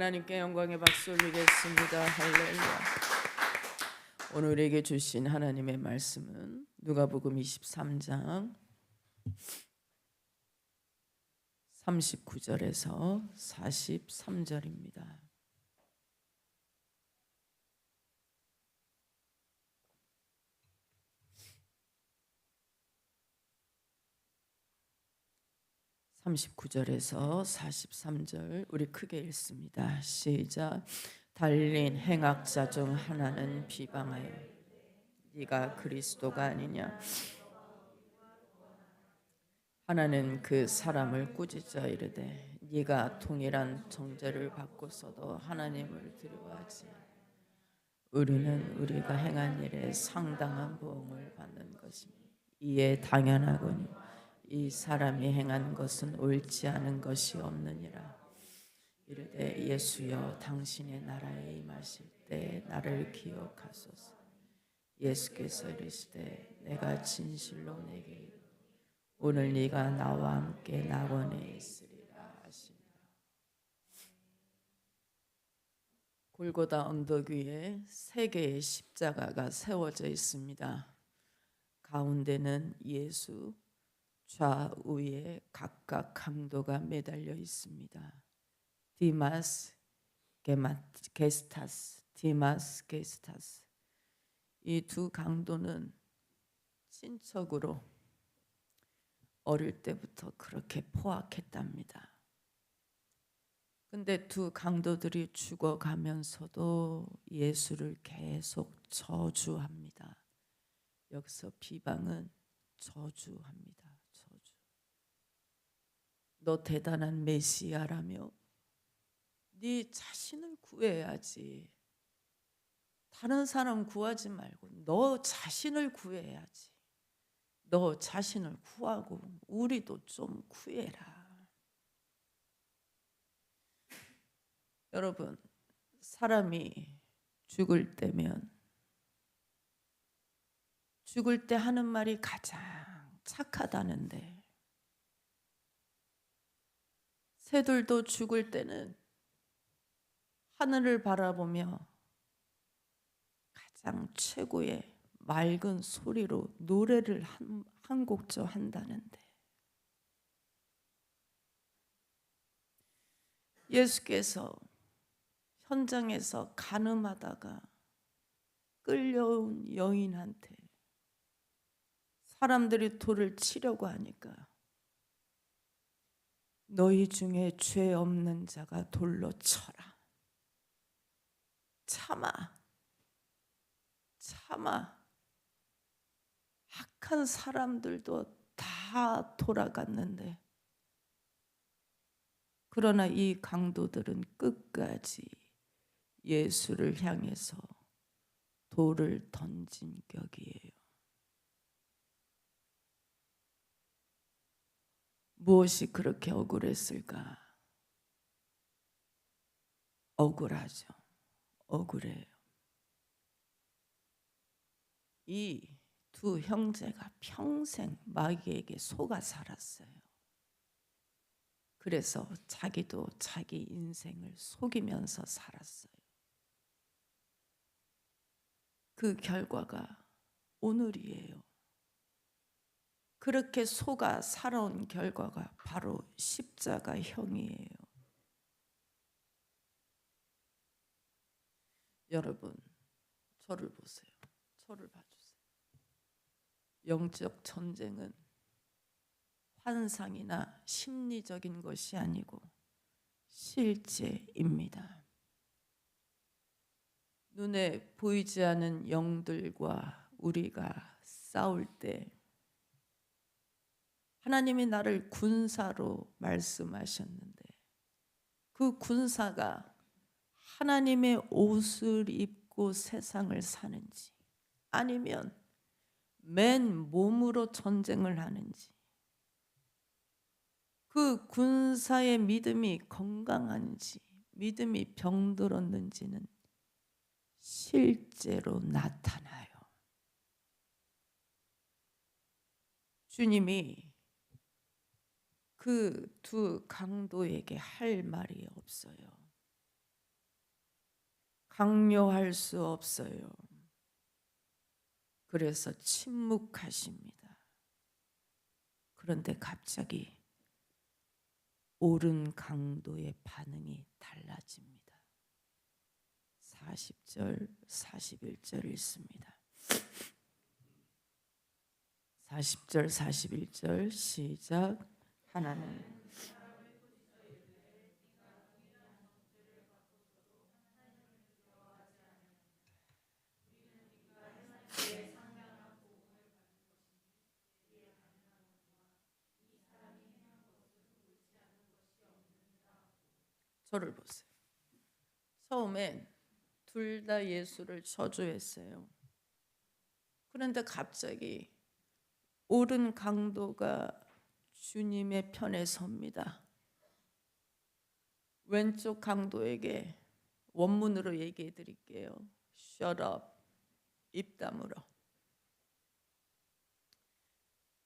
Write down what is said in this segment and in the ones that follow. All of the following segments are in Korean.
하나님께 영광의 박수 올리겠습니다. 할렐루야. 오늘 우리에게 주신 하나님의 말씀은 누가복음 23장 39절에서 43절입니다. (39절에서 43절) 우리 크게 읽습니다. 시작. 달린 행악자 중 하나는 비방하여 네가 그리스도가 아니냐, 하나는 그 사람을 꾸짖어 이르되 네가 동일한 정죄를 받고서도 하나님을 두려워하지. 우리는 우리가 행한 일에 상당한 보응을 받는 것이니 이에 당연하거니 이 사람이 행한 것은 옳지 않은 것이 없느니라. 이르되 예수여 당신의 나라에 임하실 때 나를 기억하소서. 예수께서 이르시되 내가 진실로 내게 이르노니 오늘 네가 나와 함께 낙원에 있으리라 하시니라. 골고다 언덕 위에 세 개의 십자가가 세워져 있습니다. 가운데는 예수, 좌우에 각각 강도가 매달려 있습니다. 디마스 게스타스, 디마스 게스타스. 이 두 강도는 친척으로 어릴 때부터 그렇게 포악했답니다. 근데 두 강도들이 죽어가면서도 예수를 계속 저주합니다. 여기서 비방은 저주합니다. 저주. 너 대단한 메시아라며 네 자신을 구해야지. 다른 사람 구하지 말고 너 자신을 구해야지. 너 자신을 구하고 우리도 좀 구해라. 여러분, 사람이 죽을 때면 죽을 때 하는 말이 가장 착하다는데, 새들도 죽을 때는 하늘을 바라보며 가장 최고의 맑은 소리로 노래를 한 곡조 한다는데, 예수께서 현장에서 간음하다가 끌려온 여인한테 사람들이 돌을 치려고 하니까 너희 중에 죄 없는 자가 돌로 쳐라. 참아. 악한 사람들도 다 돌아갔는데, 그러나 이 강도들은 끝까지 예수를 향해서 돌을 던진 격이에요. 무엇이 그렇게 억울했을까? 억울하죠. 억울해요. 이 두 형제가 평생 마귀에게 속아 살았어요. 그래서 자기도 자기 인생을 속이면서 살았어요. 그 결과가 오늘이에요. 그렇게 속아 살아온 결과가 바로 십자가형이에요. 여러분, 저를 보세요. 저를 봐주세요. 영적 전쟁은 환상이나 심리적인 것이 아니고 실제입니다. 눈에 보이지 않는 영들과 우리가 싸울 때 하나님이 나를 군사로 말씀하셨는데, 그 군사가 하나님의 옷을 입고 세상을 사는지 아니면 맨 몸으로 전쟁을 하는지, 그 군사의 믿음이 건강한지 믿음이 병들었는지는 실제로 나타나요. 주님이 그 두 강도에게 할 말이 없어요. 강요할 수 없어요. 그래서 침묵하십니다. 그런데 갑자기 오른 강도의 반응이 달라집니다. 40절, 41절 읽습니다. 40절, 41절 시작. 하나는 저를 보세요. 처음엔 둘 다 예수를 저주했어요. 그런데 갑자기 오른 강도가 주님의 편에 섭니다. 왼쪽 강도에게 원문으로 얘기해 드릴게요. Shut up. 입 다물어.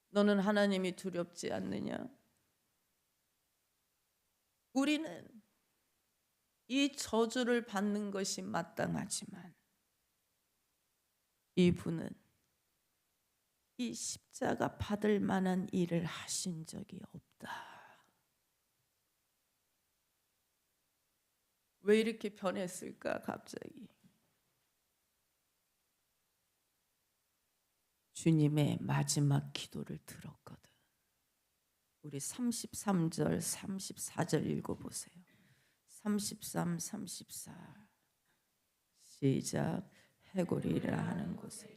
너는 하나님이 두렵지 않느냐? 우리는 이 저주를 받는 것이 마땅하지만 이분은 이 십자가 받을 만한 일을 하신 적이 없다. 왜 이렇게 변했을까 갑자기? 주님의 마지막 기도를 들었거든. 우리 33절, 34절 읽어보세요. 33, 34 시작. 해골이라 하는 곳에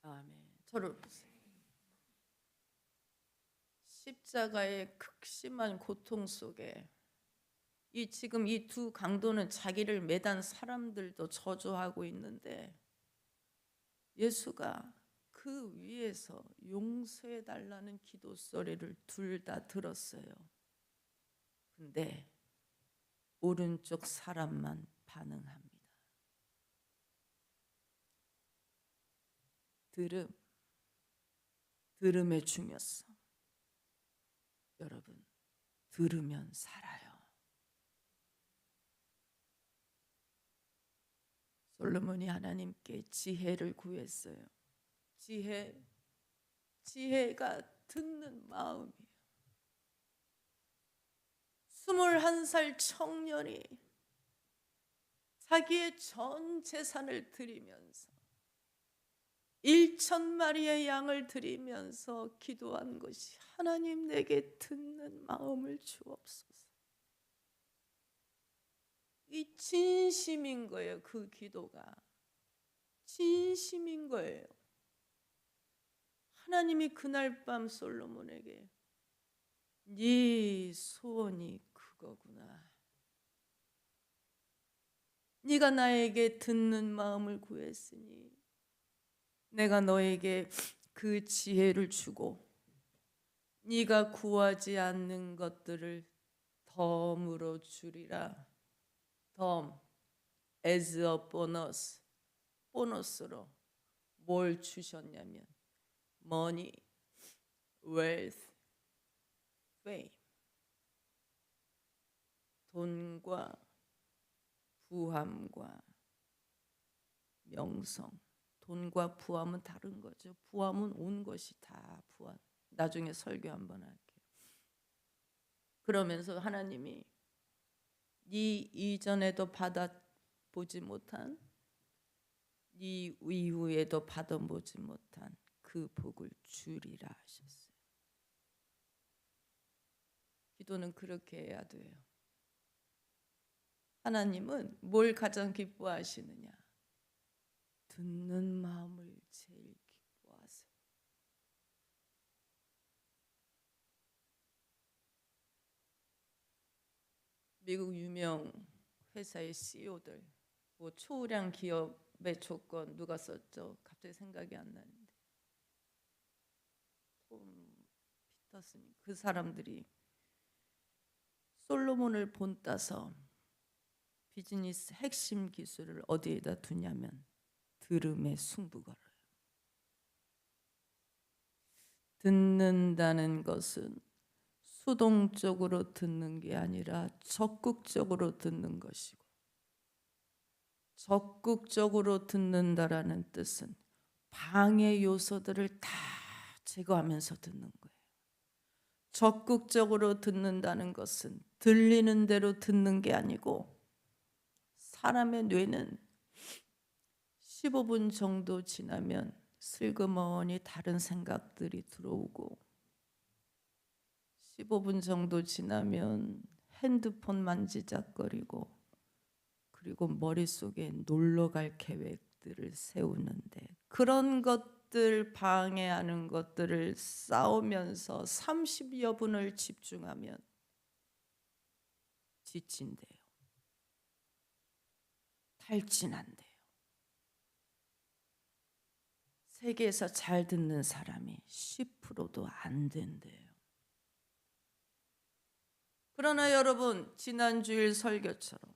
아멘. 저를 보세요. 십자가의 극심한 고통 속에 지금 이 두 강도는 자기를 매단 사람들도 저주하고 있는데 예수가 그 위에서 용서해 달라는 기도 소리를 둘 다 들었어요. 근데 오른쪽 사람만 반응합니다. 들음의 중요성. 여러분, 들으면 살아요. 솔로몬이 하나님께 지혜를 구했어요. 지혜가 듣는 마음이에요. 21살 청년이 자기의 전 재산을 드리면서 1,000마리의 양을 드리면서 기도한 것이 하나님 내게 듣는 마음을 주옵소서. 이 진심인 거예요. 그 기도가 진심인 거예요. 하나님이 그날 밤 솔로몬에게 네 소원이 그거구나. 네가 나에게 듣는 마음을 구했으니 내가 너에게 그 지혜를 주고 네가 구하지 않는 것들을 덤으로 주리라. 덤, as a bonus, 보너스로 뭘 주셨냐면 money, wealth, fame, 돈과 부함과 명성. 돈과 부함은 다른 거죠. 부함은 온 것이 다 부함. 나중에 설교 한번 할게요. 그러면서 하나님이 네 이전에도 받아보지 못한, 네 이후에도 받아보지 못한 그 복을 주리라 하셨어요. 기도는 그렇게 해야 돼요. 하나님은 뭘 가장 기뻐하시느냐? 듣는 마음을 제일 기뻐하세요. 미국 유명 회사의 CEO들, 뭐 초우량 기업의 조건 누가 썼죠? 갑자기 생각이 안 나는데 톰 피터슨 그 사람들이 솔로몬을 본따서 비즈니스 핵심 기술을 어디에다 두냐면 들음에 승부 걸어요. 듣는다는 것은 수동적으로 듣는 게 아니라 적극적으로 듣는 것이고, 적극적으로 듣는다라는 뜻은 방해 요소들을 다 제거하면서 듣는 거예요. 적극적으로 듣는다는 것은 들리는 대로 듣는 게 아니고, 사람의 뇌는 15분 정도 지나면 슬그머니 다른 생각들이 들어오고, 15분 정도 지나면 핸드폰 만지작거리고, 그리고 머릿속에 놀러갈 계획들을 세우는데, 그런 것들 방해하는 것들을 싸우면서 30여 분을 집중하면 지친대요. 탈진한대요. 세계에서 잘 듣는 사람이 10%도 안 된대요. 그러나 여러분, 지난 주일 설교처럼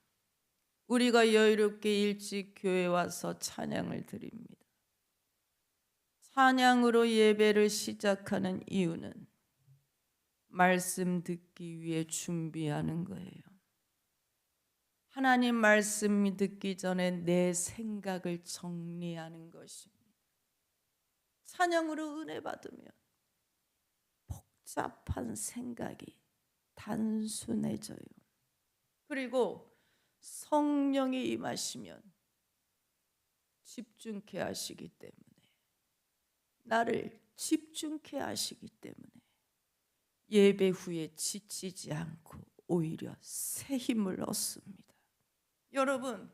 우리가 여유롭게 일찍 교회 와서 찬양을 드립니다. 찬양으로 예배를 시작하는 이유는 말씀 듣기 위해 준비하는 거예요. 하나님 말씀이 듣기 전에 내 생각을 정리하는 것입니다. 찬양으로 은혜 받으면 복잡한 생각이 단순해져요. 그리고 성령이 임하시면 집중케 하시기 때문에, 나를 집중케 하시기 때문에 예배 후에 지치지 않고 오히려 새 힘을 얻습니다. 여러분,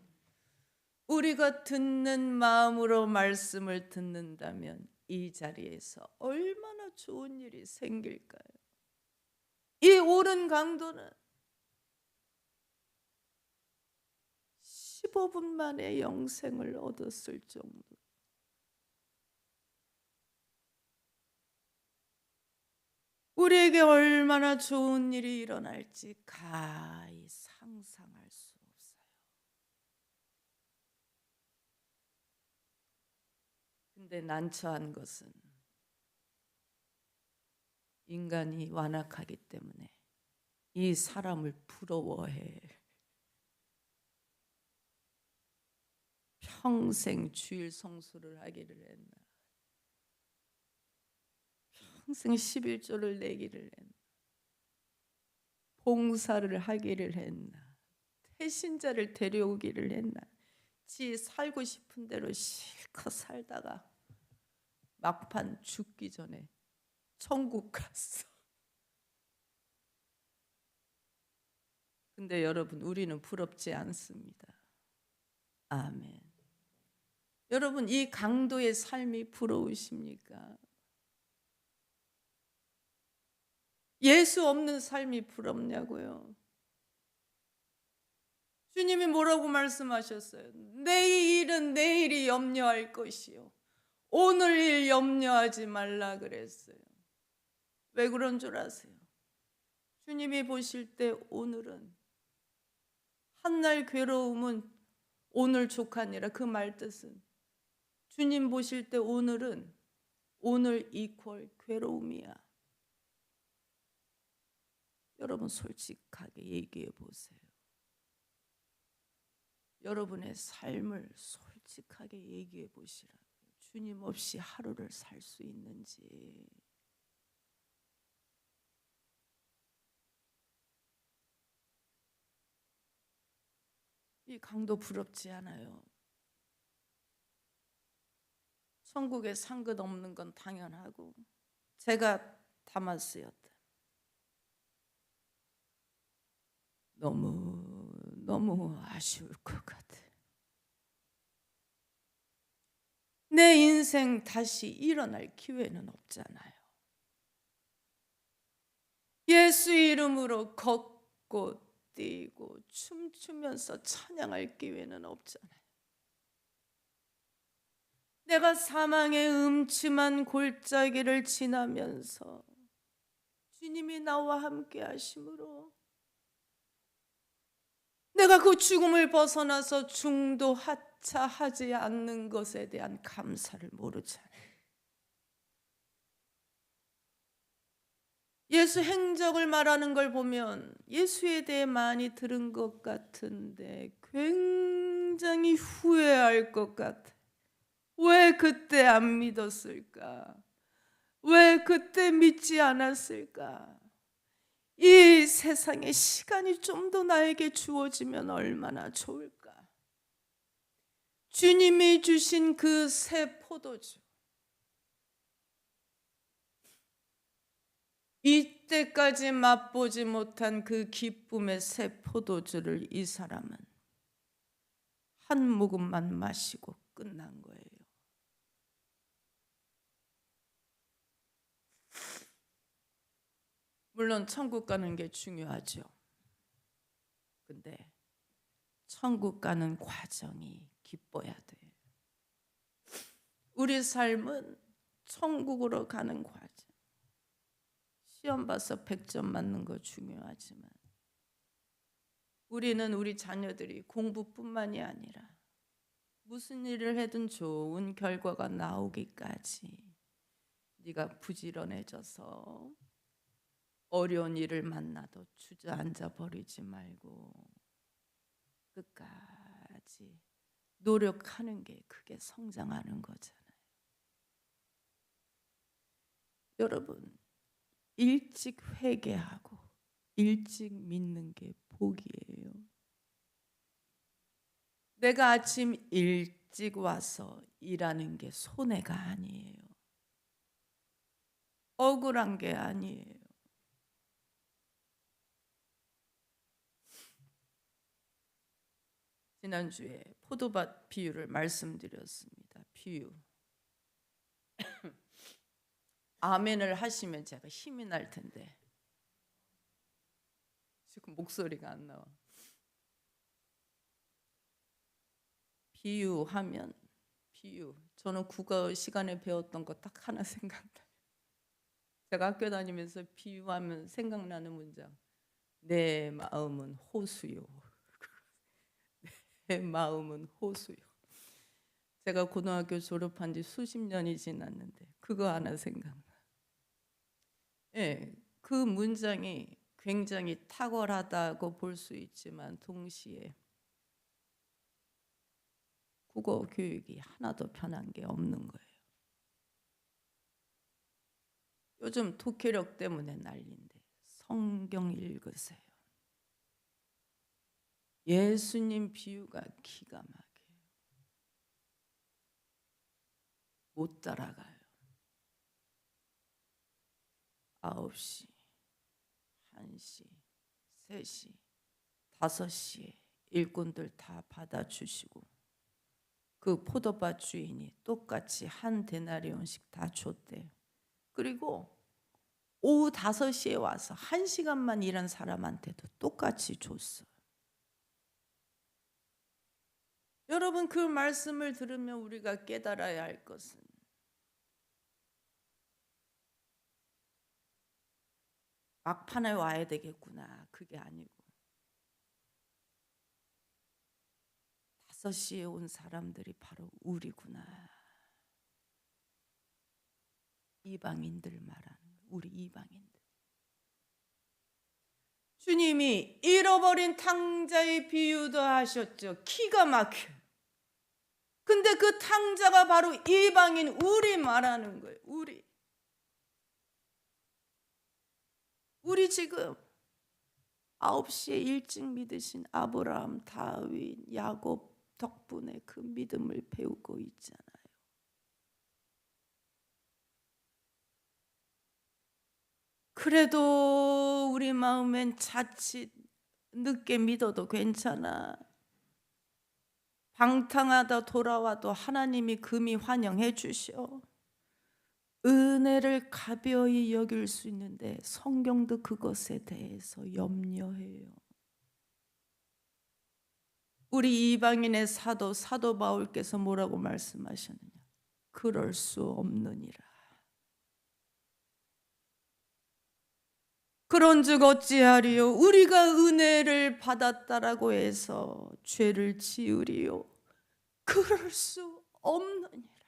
우리가 듣는 마음으로 말씀을 듣는다면 이 자리에서 얼마나 좋은 일이 생길까요? 이 오른 강도는 15분 만에 영생을 얻었을 정도. 우리에게 얼마나 좋은 일이 일어날지 가히 상상할 수 없어요. 근데 난처한 것은 인간이 완악하기 때문에 이 사람을 부러워해. 평생 주일 성수를 하기를 했나, 평생 11조를 내기를 했나, 봉사를 하기를 했나, 태신자를 데려오기를 했나, 지 살고 싶은 대로 실컷 살다가 막판 죽기 전에 천국 갔어. 근데 여러분, 우리는 부럽지 않습니다. 아멘. 여러분, 이 강도의 삶이 부러우십니까? 예수 없는 삶이 부럽냐고요? 주님이 뭐라고 말씀하셨어요? 내일은 내일이 염려할 것이요, 오늘 일 염려하지 말라 그랬어요. 왜 그런 줄 아세요? 주님이 보실 때 오늘은, 한날 괴로움은 오늘 족하니라, 그 말 뜻은 주님 보실 때 오늘은 오늘 이퀄 괴로움이야. 여러분, 솔직하게 얘기해 보세요. 여러분의 삶을 솔직하게 얘기해 보시라고요. 주님 없이 하루를 살 수 있는지. 이 강도 부럽지 않아요. 천국에 상급 없는 건 당연하고, 제가 다마스였다. 너무 아쉬울 것 같아. 내 인생 다시 일어날 기회는 없잖아요. 예수 이름으로 걷고 뛰고 춤추면서 찬양할 기회는 없잖아요. 내가 사망의 음침한 골짜기를 지나면서 주님이 나와 함께 하심으로 내가 그 죽음을 벗어나서 중도 하차하지 않는 것에 대한 감사를 모르잖아요. 예수 행적을 말하는 걸 보면 예수에 대해 많이 들은 것 같은데 굉장히 후회할 것 같아. 왜 그때 안 믿었을까? 왜 그때 믿지 않았을까? 이 세상에 시간이 좀 더 나에게 주어지면 얼마나 좋을까? 주님이 주신 그 새 포도주, 이때까지 맛보지 못한 그 기쁨의 새 포도주를 이 사람은 한 모금만 마시고 끝난 거예요. 물론 천국 가는 게 중요하죠. 근데 천국 가는 과정이 기뻐야 돼요. 우리 삶은 천국으로 가는 과정. 시험 봐서 100점 맞는 거 중요하지만 우리는 우리 자녀들이 공부뿐만이 아니라 무슨 일을 해든 좋은 결과가 나오기까지 네가 부지런해져서 어려운 일을 만나도 주저앉아 버리지 말고 끝까지 노력하는 게 그게 성장하는 거잖아요. 여러분, 일찍 회개하고 일찍 믿는 게 복이에요. 내가 아침 일찍 와서 일하는 게 손해가 아니에요. 억울한 게 아니에요. 지난주에 포도밭 비유를 말씀드렸습니다. 비유. 아멘을 하시면 제가 힘이 날 텐데 지금 목소리가 안 나와. 비유하면 비유. 저는 국어 시간에 배웠던 거 딱 하나 생각나요. 제가 학교 다니면서 비유하면 생각나는 문장. 내 마음은 호수요. 내 마음은 호수요. 제가 고등학교 졸업한 지 수십 년이 지났는데 그거 하나 생각나. 예, 그 문장이 굉장히 탁월하다고 볼 수 있지만 동시에 국어 교육이 하나도 변한 게 없는 거예요. 요즘 독해력 때문에 난리인데 성경 읽으세요. 예수님 비유가 기가 막혀요. 못 따라가요. 9시, 1시, 3시, 5시에 일꾼들 다 받아주시고 그 포도밭 주인이 똑같이 한 데나리온씩 다 줬대요. 그리고 오후 5시에 와서 1시간만 일한 사람한테도 똑같이 줬어요. 여러분, 그 말씀을 들으면 우리가 깨달아야 할 것은 막판에 와야 되겠구나, 그게 아니고 5시에 온 사람들이 바로 우리구나. 이방인들 말하는 우리 이방인들. 주님이 잃어버린 탕자의 비유도 하셨죠. 기가 막혀. 근데 그 탕자가 바로 이방인 우리 말하는 거예요. 우리 지금 9시에 일찍 믿으신 아브라함, 다윗, 야곱 덕분에 그 믿음을 배우고 있잖아요. 그래도 우리 마음엔 자칫 늦게 믿어도 괜찮아. 방탕하다 돌아와도 하나님이 금이 환영해 주셔. 은혜를 가벼이 여길 수 있는데 성경도 그것에 대해서 염려해요. 우리 이방인의 사도 바울께서 뭐라고 말씀하셨느냐? 그럴 수 없느니라. 그런즉 어찌하리요? 우리가 은혜를 받았다라고 해서 죄를 지으리요? 그럴 수 없느니라.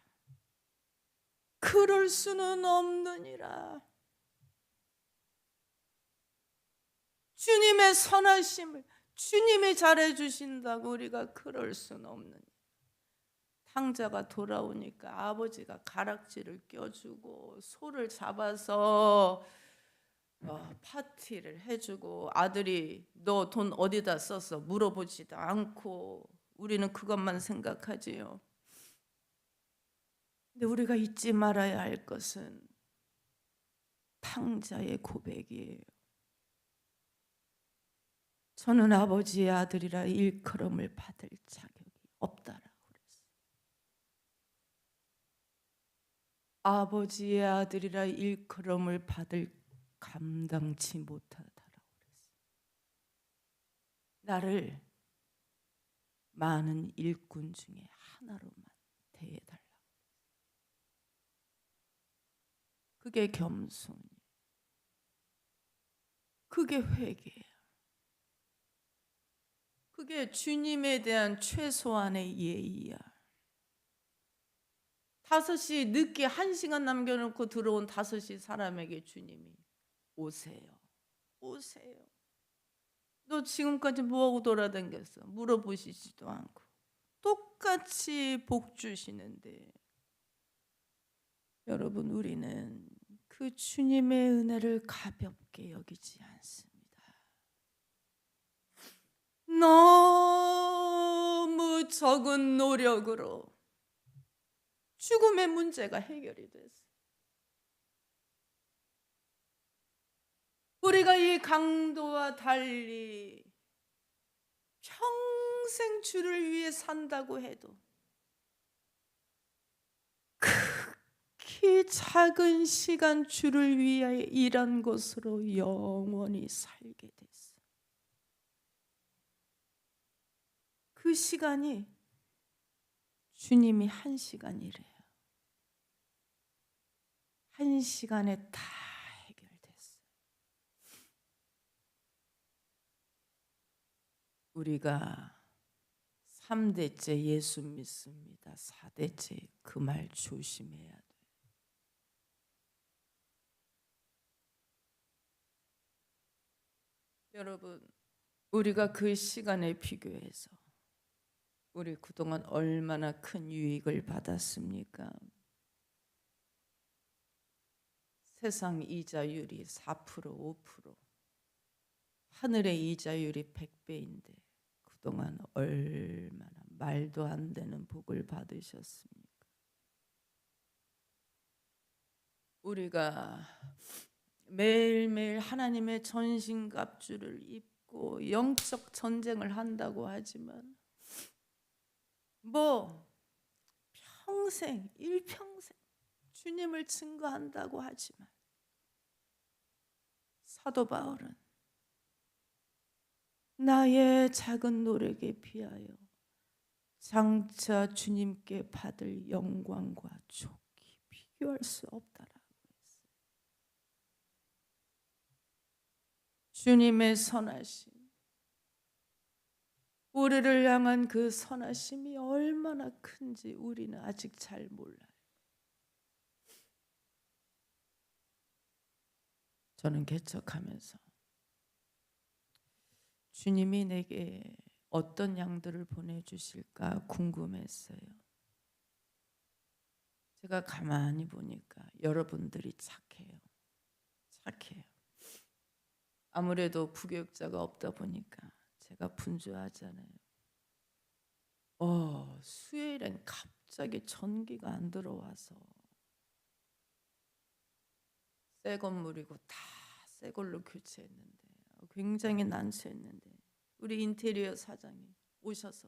그럴 수는 없느니라. 주님의 선하심을 주님이 잘해주신다고 우리가 그럴 수는 없느니라. 탕자가 돌아오니까 아버지가 가락지를 껴주고 소를 잡아서 파티를 해주고, 아들이 너 돈 어디다 썼어? 물어보지도 않고 우리는 그것만 생각하지요. 근데 우리가 잊지 말아야 할 것은 탕자의 고백이에요. 저는 아버지의 아들이라 일컬음을 받을 자격이 없다라고 그랬어요. 아버지의 아들이라 일컬음을 받을 감당치 못하다라고 그랬어요. 나를 많은 일꾼 중에 하나로만 대해달라고. 그게 겸손이에요. 그게 회개예요. 그게 주님에 대한 최소한의 예의야. 5시 늦게 1시간 남겨놓고 들어온 5시 사람에게 주님이 오세요. 오세요. 너 지금까지 뭐하고 돌아다녔어? 물어보시지도 않고 똑같이 복 주시는데, 여러분, 우리는 그 주님의 은혜를 가볍게 여기지 않습니다. 너무 적은 노력으로 죽음의 문제가 해결이 됐어요. 우리가 이 강도와 달리 평생 주를 위해 산다고 해도 극히 작은 시간 주를 위하여 일한 것으로 영원히 살게 됐어요. 그 시간이 주님이 1시간이래요. 1시간에 다 해결됐어요. 우리가 3대째 예수 믿습니다. 4대째 그 말 조심해야 돼요. 여러분, 우리가 그 시간에 비교해서 우리 그동안 얼마나 큰 유익을 받았습니까? 세상 이자율이 4%, 5%, 하늘의 이자율이 100배인데 그동안 얼마나 말도 안 되는 복을 받으셨습니까? 우리가 매일매일 하나님의 전신갑주를 입고 영적 전쟁을 한다고 하지만, 평생, 일평생 주님을 증거한다고 하지만, 사도 바울은 나의 작은 노력에 비하여 장차 주님께 받을 영광과 족이 비교할 수 없다라고 했어요. 주님의 선하심, 우리를 향한 그 선하심이 얼마나 큰지 우리는 아직 잘 몰라요. 저는 개척하면서 주님이 내게 어떤 양들을 보내주실까 궁금했어요. 제가 가만히 보니까 여러분들이 착해요. 착해요. 아무래도 부교육자가 없다 보니까 제가 분주하잖아요. 수요일엔 갑자기 전기가 안 들어와서 새 건물이고 다 새 걸로 교체했는데 굉장히 난처했는데, 우리 인테리어 사장이 오셔서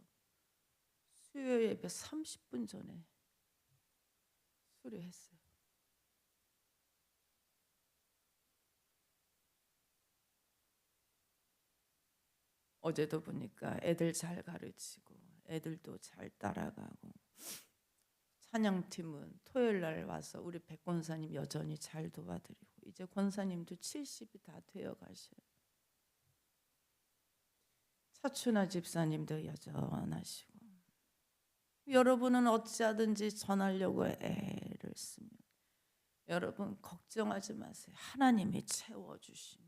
수요 예배 30분 전에 수리했어요. 어제도 보니까 애들 잘 가르치고 애들도 잘 따라가고 찬양팀은 토요일 날 와서 우리 백 권사님 여전히 잘 도와드리고, 이제 권사님도 70이 다 되어 가셔요. 차춘아 집사님도 여전하시고, 여러분은 어찌하든지 전하려고 애를 쓰면 여러분 걱정하지 마세요. 하나님이 채워주신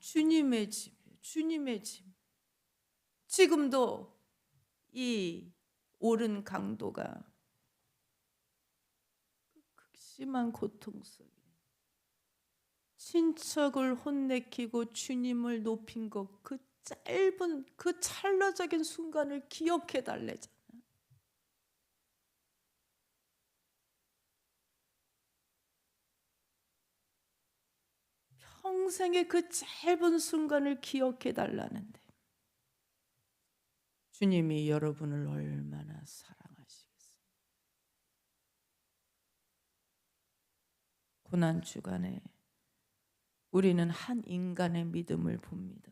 주님의 집이에요. 주님의 집. 지금도 이 오른 강도가 극심한 고통 속에 친척을 혼내키고 주님을 높인 것, 그 짧은 그 찰나적인 순간을 기억해 달래잖아. 평생의 그 짧은 순간을 기억해 달라는데, 주님이 여러분을 얼마나 사랑하시겠어요. 고난 주간에 우리는 한 인간의 믿음을 봅니다.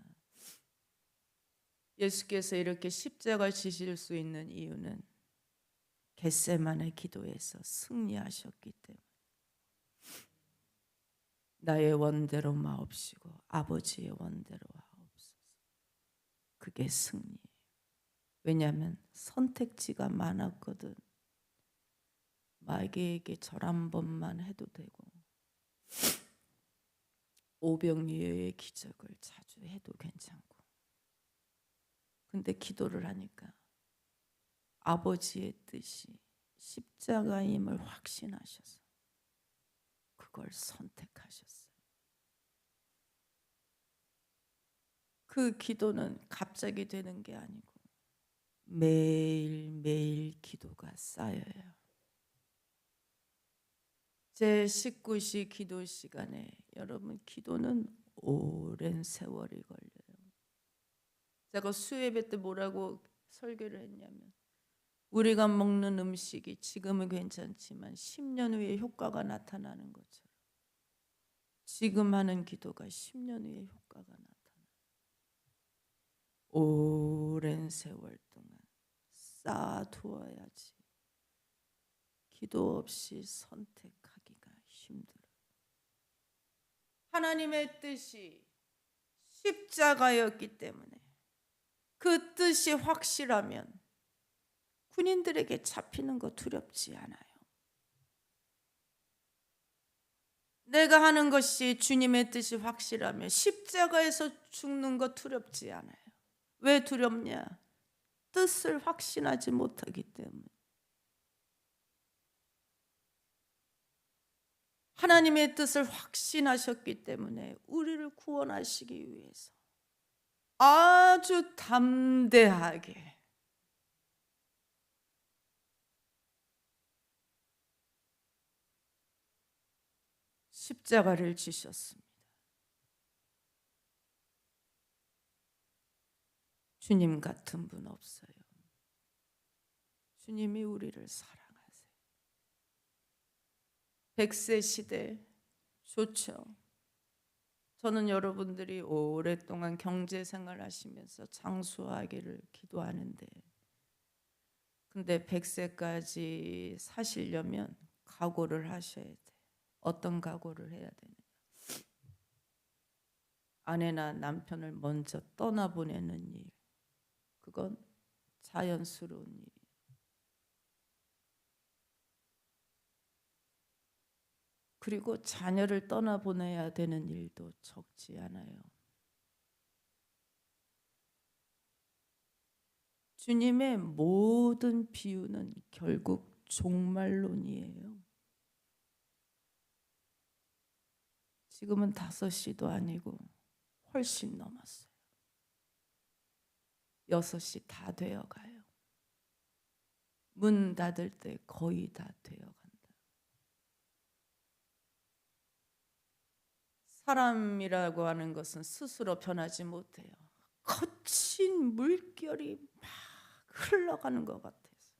예수께서 이렇게 십자가 지실 수 있는 이유는 겟세마네 기도에서 승리하셨기 때문에, 나의 원대로 마옵시고 아버지의 원대로 하옵소서. 그게 승리예요. 왜냐하면 선택지가 많았거든. 마귀에게 절 한 번만 해도 되고 오병이어의 기적을 자주 해도 괜찮고, 근데 기도를 하니까 아버지의 뜻이 십자가임을 확신하셔서 그걸 선택하셨어요. 그 기도는 갑자기 되는 게 아니고 매일매일 기도가 쌓여요. 제 19시 기도 시간에 여러분, 기도는 오랜 세월이 걸려요. 제가 수예배 때 뭐라고 설교를 했냐면, 우리가 먹는 음식이 지금은 괜찮지만 10년 후에 효과가 나타나는 것처럼 지금 하는 기도가 10년 후에 효과가 나타나요. 오랜 세월 동안 쌓아두어야지 기도 없이 선택하기가 힘들어요. 하나님의 뜻이 십자가였기 때문에 그 뜻이 확실하면 군인들에게 잡히는 거 두렵지 않아요. 내가 하는 것이 주님의 뜻이 확실하면 십자가에서 죽는 거 두렵지 않아요. 왜 두렵냐? 뜻을 확신하지 못하기 때문에. 하나님의 뜻을 확신하셨기 때문에 우리를 구원하시기 위해서 아주 담대하게 십자가를 지셨습니다. 주님 같은 분 없어요. 주님이 우리를 사랑하세요. 100세 시대 좋죠. 저는 여러분들이 오랫동안 경제 생활 하시면서 장수하기를 기도하는데, 근데 100세까지 사시려면 각오를 하셔야 돼요. 어떤 각오를 해야 되느냐? 아내나 남편을 먼저 떠나보내는 일, 그건 자연스러운 일이에요. 그리고 자녀를 떠나보내야 되는 일도 적지 않아요. 주님의 모든 비유는 결국 종말론이에요. 지금은 5시도 아니고 훨씬 넘었어요. 6시 다 되어가요. 문 닫을 때 거의 다 되어간다. 사람이라고 하는 것은 스스로 변하지 못해요. 거친 물결이 막 흘러가는 것 같아서,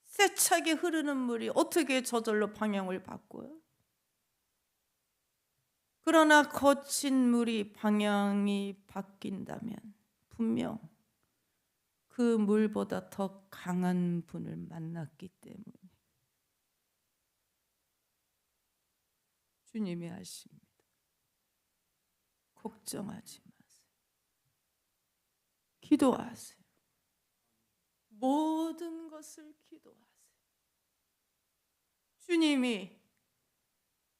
세차게 흐르는 물이 어떻게 저절로 방향을 바꿔요? 그러나 거친 물이 방향이 바뀐다면 분명 그 물보다 더 강한 분을 만났기 때문에 주님이 아십니다. 걱정하지 마세요. 기도하세요. 모든 것을 기도하세요. 주님이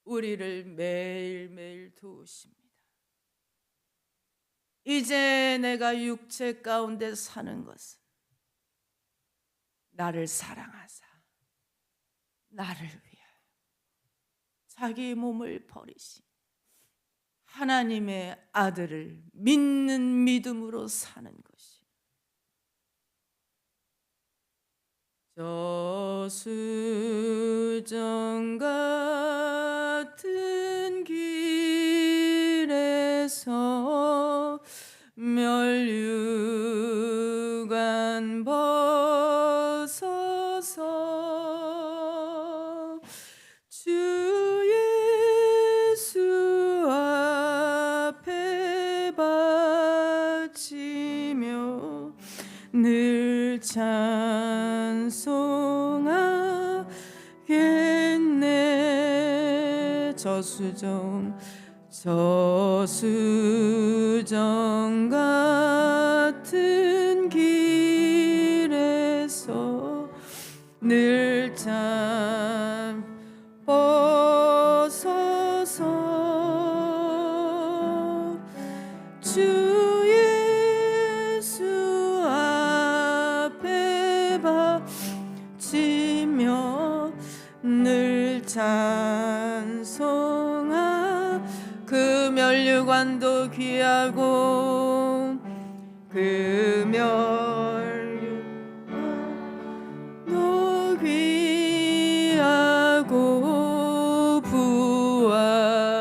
우리를 매일매일 도우십니다. 이제 내가 육체 가운데 사는 것은 나를 사랑하사 나를 위하여 자기 몸을 버리신 하나님의 아들을 믿는 믿음으로 사는 것이 저수정 같은 길에서 멸류관 벗어서 주 예수 앞에 바치며 늘 찬송하겠네. 저수정 같은 길에서 늘 참 벗어서 주 예수 앞에 바치며 늘 찬송하 그 멸류관도 귀하고 그 멸류관도 귀하고 부활도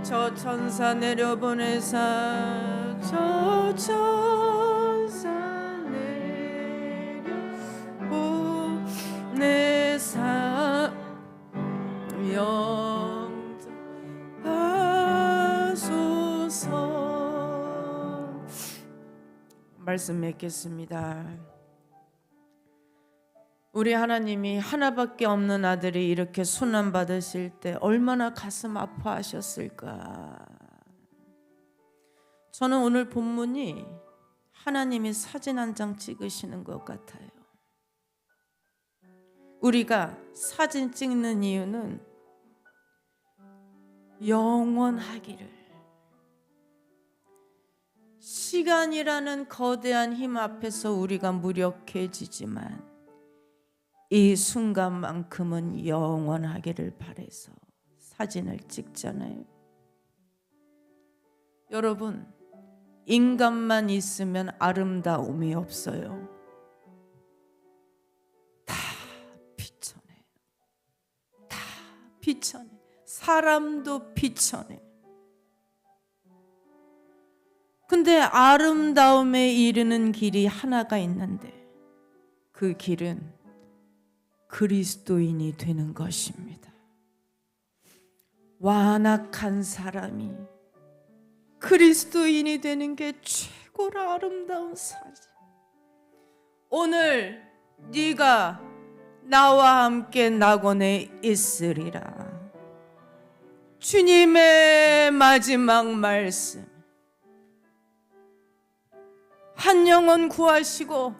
저 천사 내려보내사 저 천사 내려보내사 영접하소서. 말씀 맺겠습니다. 우리 하나님이 하나밖에 없는 아들이 이렇게 순환받으실 때 얼마나 가슴 아파하셨을까. 저는 오늘 본문이 하나님이 사진 한 장 찍으시는 것 같아요. 우리가 사진 찍는 이유는 영원하기를, 시간이라는 거대한 힘 앞에서 우리가 무력해지지만 이 순간만큼은 영원하기를 바라서 사진을 찍잖아요. 여러분, 인간만 있으면 아름다움이 없어요. 다 비천해. 다 비천해. 사람도 비천해. 근데 아름다움에 이르는 길이 하나가 있는데 그 길은 그리스도인이 되는 것입니다. 완악한 사람이 그리스도인이 되는 게 최고로 아름다운 사실. 오늘 네가 나와 함께 낙원에 있으리라. 주님의 마지막 말씀. 한 영혼 구하시고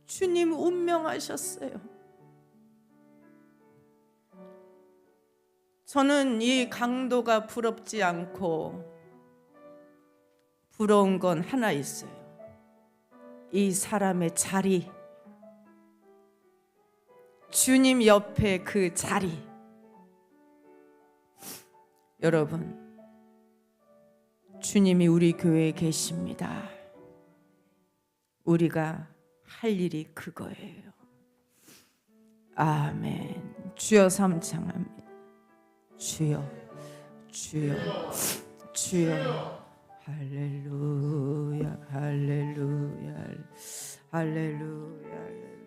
주님 운명하셨어요. 저는 이 강도가 부럽지 않고 부러운 건 하나 있어요. 이 사람의 자리, 주님 옆에 그 자리. 여러분, 주님이 우리 교회에 계십니다. 우리가 할 일이 그거예요. 아멘. 주여 삼창합니다. 주여, 주여, 주여. 할렐루야, 할렐루야, 할렐루야.